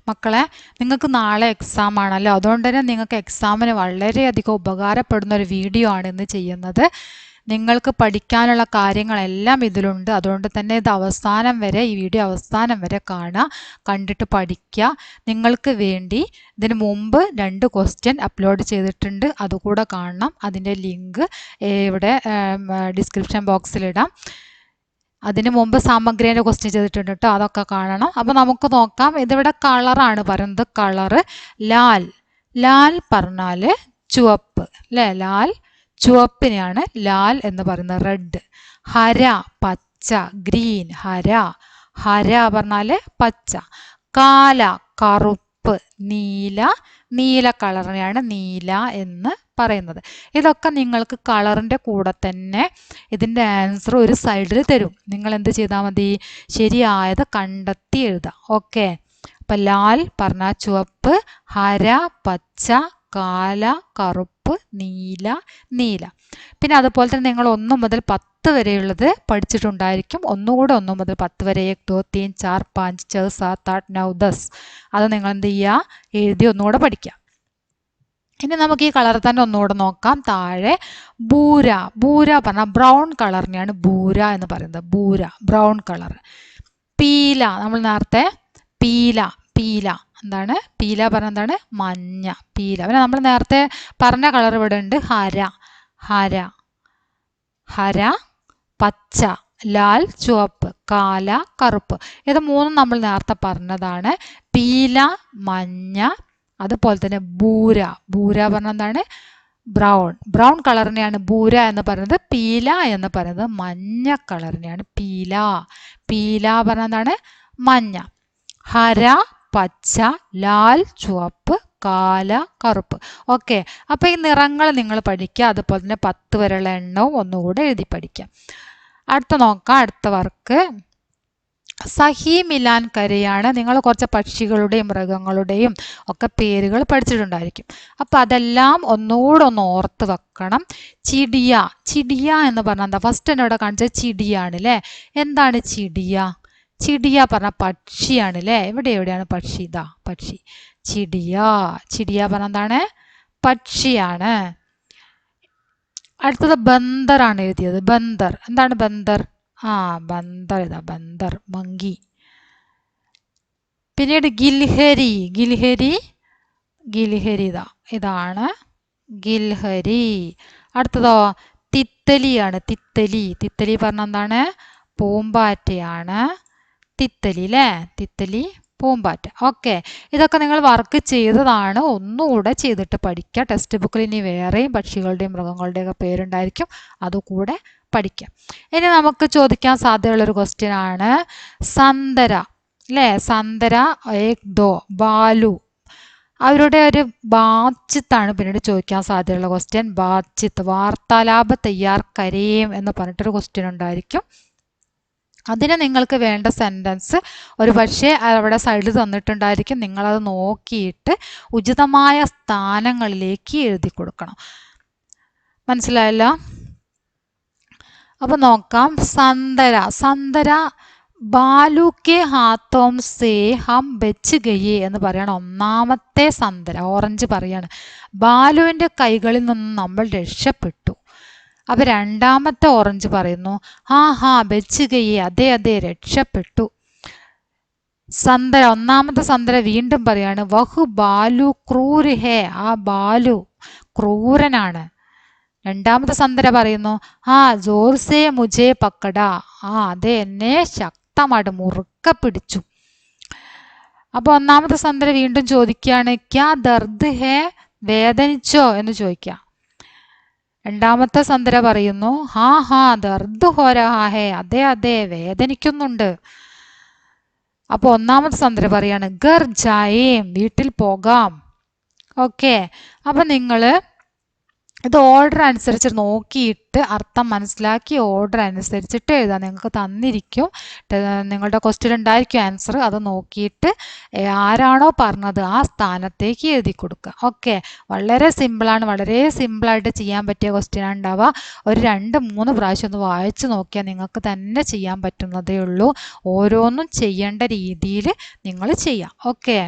മക്കളെ, നിങ്ങൾക്ക് നാളെ എക്സാം ആണല്ലോ, അതുകൊണ്ട് തന്നെ നിങ്ങൾക്ക് എക്സാമിന് വളരെയധികം ഉപകാരപ്പെടുന്ന ഒരു വീഡിയോ ആണ് ഇന്ന് ചെയ്യുന്നത്. നിങ്ങൾക്ക് പഠിക്കാനുള്ള കാര്യങ്ങളെല്ലാം ഇതിലുണ്ട്. അതുകൊണ്ട് തന്നെ ഇത് അവസാനം വരെ, ഈ വീഡിയോ അവസാനം വരെ കാണുക, കണ്ടിട്ട് പഠിക്കുക. നിങ്ങൾക്ക് വേണ്ടി ഇതിന് മുമ്പ് 2 ക്വസ്റ്റ്യൻ അപ്ലോഡ് ചെയ്തിട്ടുണ്ട്, അതുകൂടെ കാണണം. അതിൻ്റെ ലിങ്ക് ഇവിടെ ഡിസ്ക്രിപ്ഷൻ ബോക്സിലിടാം. അതിന് മുമ്പ് സാമഗ്രിയുടെ ക്വസ്റ്റ്യൻ ചെയ്തിട്ടുണ്ട് കേട്ടോ, അതൊക്കെ കാണണം. അപ്പോൾ നമുക്ക് നോക്കാം. ഇതിവിടെ കളറാണ് പറയുന്നത്. കളറ് ലാൽ. ലാൽ പറഞ്ഞാൽ ചുവപ്പ് അല്ലേ? ലാൽ, ചുവപ്പിനെയാണ് ലാൽ എന്ന് പറയുന്നത്. റെഡ്. ഹര പച്ച, ഗ്രീൻ. ഹര. ഹര പറഞ്ഞാൽ പച്ച. കാല കറുപ്പ്. നീല, നീല കളറിനെയാണ് നീല എന്ന് പറയുന്നത്. ഇതൊക്കെ നിങ്ങൾക്ക് കളറിൻ്റെ കൂടെ തന്നെ ഇതിൻ്റെ ആൻസർ ഒരു സൈഡിൽ തരും. നിങ്ങൾ എന്ത് ചെയ്താൽ മതി? ശരിയായത് കണ്ടെത്തി എഴുതാം. ഓക്കെ. അപ്പം ലാൽ പറഞ്ഞാൽ ചുവപ്പ്, ഹര പച്ച, കാല കറുപ്പ്, നീല നീല. പിന്നെ അതുപോലെ തന്നെ നിങ്ങൾ 1 മുതൽ 10 വരെയുള്ളത് പഠിച്ചിട്ടുണ്ടായിരിക്കും. ഒന്നുകൂടെ 1 മുതൽ 10 വരെ 1 2 3 4 5 6 7 8 9 10. അത് നിങ്ങൾ എന്ത് ചെയ്യുക? എഴുതി ഒന്നുകൂടെ പഠിക്കുക. ഇനി നമുക്ക് ഈ കളർ തന്നെ ഒന്നുകൂടെ നോക്കാം. താഴെ ബൂര. ബൂര പറഞ്ഞാൽ ബ്രൗൺ കളറിനെയാണ് ബൂര എന്ന് പറയുന്നത്. ബൂര, ബ്രൗൺ കളർ. പീല, നമ്മൾ നേരത്തെ പീല. പീല എന്താണ്? പീല പറഞ്ഞ എന്താണ്? മഞ്ഞ. പീല. പിന്നെ നമ്മൾ നേരത്തെ പറഞ്ഞ കളർ ഇവിടെ ഉണ്ട്. ഹര. ഹര. ഹര പച്ച, ലാൽ ചുവപ്പ്, കാല കറുപ്പ്. ഇത് 3 നമ്മൾ നേരത്തെ പറഞ്ഞതാണ്. പീല മഞ്ഞ, അതുപോലെ തന്നെ ബൂര. ബൂര പറഞ്ഞ എന്താണ്? ബ്രൗൺ. ബ്രൗൺ കളറിനെയാണ് ബൂര എന്ന് പറയുന്നത്. പീല എന്ന് പറയുന്നത് മഞ്ഞ കളറിനെയാണ് പീല. പീല പറഞ്ഞ എന്താണ്? മഞ്ഞ. ഹര പച്ച, ലാൽ ചുവപ്പ്, കാല കറുപ്പ്. ഓക്കെ. അപ്പോൾ ഈ നിറങ്ങൾ നിങ്ങൾ പഠിക്കുക. അതുപോലെ തന്നെ 10 വരെയുള്ള എണ്ണവും ഒന്നുകൂടെ എഴുതി പഠിക്കുക. അടുത്ത നോക്കാം. അടുത്ത വർക്ക് സഹി മിലാൻ കരയാണ്. നിങ്ങൾ കുറച്ച് പക്ഷികളുടെയും മൃഗങ്ങളുടെയും ഒക്കെ പേരുകൾ പഠിച്ചിട്ടുണ്ടായിരിക്കും. അപ്പം അതെല്ലാം ഒന്നുകൂടെ ഒന്ന് ഓർത്ത് വെക്കണം. ചിടിയ. ചിടിയ എന്ന് പറഞ്ഞാൽ എന്താ? ഫസ്റ്റ് എന്നോട് കാണിച്ചത് ചിടിയാണ് അല്ലേ? എന്താണ് ചിടിയ? ചിടിയ പറഞ്ഞ പക്ഷിയാണ് അല്ലേ? എവിടെയാണ് പക്ഷി? ഇതാ പക്ഷി. ചിടിയ. ചിടിയ പറഞ്ഞ എന്താണ്? പക്ഷിയാണ്. അടുത്തത് ബന്ദറാണ് എഴുതിയത്. ബന്ദർ. എന്താണ് ബന്ദർ? ബന്ദർ. ഇതാ ബന്ദർ, മങ്കി. പിന്നീട് ഗിൽഹരി. ഗിൽഹരി. ഗിൽഹരി ഇതാണ് ഗിൽഹരി. അടുത്തതോ തിത്തലിയാണ്. തിത്തലി. തിത്തലി പറഞ്ഞ എന്താണ്? പൂമ്പാറ്റയാണ്. തിത്തലി അല്ലേ? തിത്തലി, പൂമ്പാറ്റ. ഓക്കെ. ഇതൊക്കെ നിങ്ങൾ വർക്ക് ചെയ്തതാണ്. ഒന്നുകൂടെ ചെയ്തിട്ട് പഠിക്കുക. ടെക്സ്റ്റ് ബുക്കിൽ ഇനി വേറെയും പക്ഷികളുടെയും മൃഗങ്ങളുടെയൊക്കെ പേരുണ്ടായിരിക്കും, അതുകൂടെ പഠിക്കാം. ഇനി നമുക്ക് ചോദിക്കാൻ സാധ്യതയുള്ളൊരു ക്വസ്റ്റ്യൻ ആണ് സന്തര അല്ലേ? സന്തര ഏക് ദോ ബാലു. അവരുടെ ഒരു ബാച്ചിത്താണ് പിന്നീട് ചോദിക്കാൻ സാധ്യതയുള്ള ക്വസ്റ്റ്യൻ. ബാച്ചിത്ത്. വാർത്താലാപ തയ്യാർ കരയും എന്ന് പറഞ്ഞിട്ടൊരു ക്വസ്റ്റ്യൻ ഉണ്ടായിരിക്കും. അതിന് നിങ്ങൾക്ക് വേണ്ട സെൻറ്റൻസ് ഒരു പക്ഷേ അവിടെ സൈഡിൽ തന്നിട്ടുണ്ടായിരിക്കും. നിങ്ങളത് നോക്കിയിട്ട് ഉചിതമായ സ്ഥാനങ്ങളിലേക്ക് എഴുതി കൊടുക്കണം. മനസ്സിലായല്ലോ? അപ്പോൾ നോക്കാം. സന്തര. സന്തര ബാലു കെ ഹാത്തോം സേ ഹം ബച്ച് ഗയെ എന്ന് പറയണം. ഒന്നാമത്തെ സന്തര ഓറഞ്ച് പറയാണ് ബാലുവിൻ്റെ കൈകളിൽ നിന്ന് നമ്മൾ രക്ഷപ്പെട്ടു. അപ്പോൾ രണ്ടാമത്തെ ഓറഞ്ച് പറയുന്നു ഹാ ബച്ച് ഗയെ, അതെ അതെ രക്ഷപ്പെട്ടു. സന്തര ഒന്നാമത്തെ സന്തര വീണ്ടും പറയാണ് വഹു ബാലു ക്രൂർ ഹേ, ആ ബാലു ക്രൂരനാണ്. രണ്ടാമത്തെ സന്തര പറയുന്നു ജോർ സേ മുജേ പക്കട, അതെ എന്നെ ശക്തമായിട്ട് മുറുക്ക പിടിച്ചു. അപ്പോൾ ഒന്നാമത്തെ സന്തര വീണ്ടും ചോദിക്കുകയാണ് ക്യാ ദർദ് ഹേ, വേദനിച്ചോ എന്ന് ചോദിക്കാം. രണ്ടാമത്തെ സന്തര പറയുന്നു ഹാ ദർദ് ഹോ രഹാ ഹേ, അതെ അതെ വേദനിക്കുന്നുണ്ട്. അപ്പോൾ ഒന്നാമത്തെ സന്തര പറയാണ് ഗർ ജായേം, വീട്ടിൽ പോകാം. ഓക്കെ. അപ്പം നിങ്ങൾ ഇത് ഓർഡർ അനുസരിച്ച് നോക്കിയിട്ട് അർത്ഥം മനസ്സിലാക്കി ഓർഡർ അനുസരിച്ചിട്ട് എഴുതാം. നിങ്ങൾക്ക് തന്നിരിക്കും, നിങ്ങളുടെ ക്വസ്റ്റ്യൻ ഉണ്ടായിരിക്കും ആൻസർ. അത് നോക്കിയിട്ട് ആരാണോ പറഞ്ഞത് ആ സ്ഥാനത്തേക്ക് എഴുതി കൊടുക്കുക. ഓക്കെ. വളരെ സിമ്പിളാണ്. വളരെ സിമ്പിളായിട്ട് ചെയ്യാൻ പറ്റിയ ക്വസ്റ്റ്യനാണ് ഉണ്ടാവുക. ഒരു 2-3 പ്രാവശ്യം ഒന്ന് വായിച്ച് നോക്കിയാൽ നിങ്ങൾക്ക് തന്നെ ചെയ്യാൻ പറ്റുന്നതേ ഉള്ളൂ. ഓരോന്നും ചെയ്യേണ്ട രീതിയിൽ നിങ്ങൾ ചെയ്യാം. ഓക്കെ.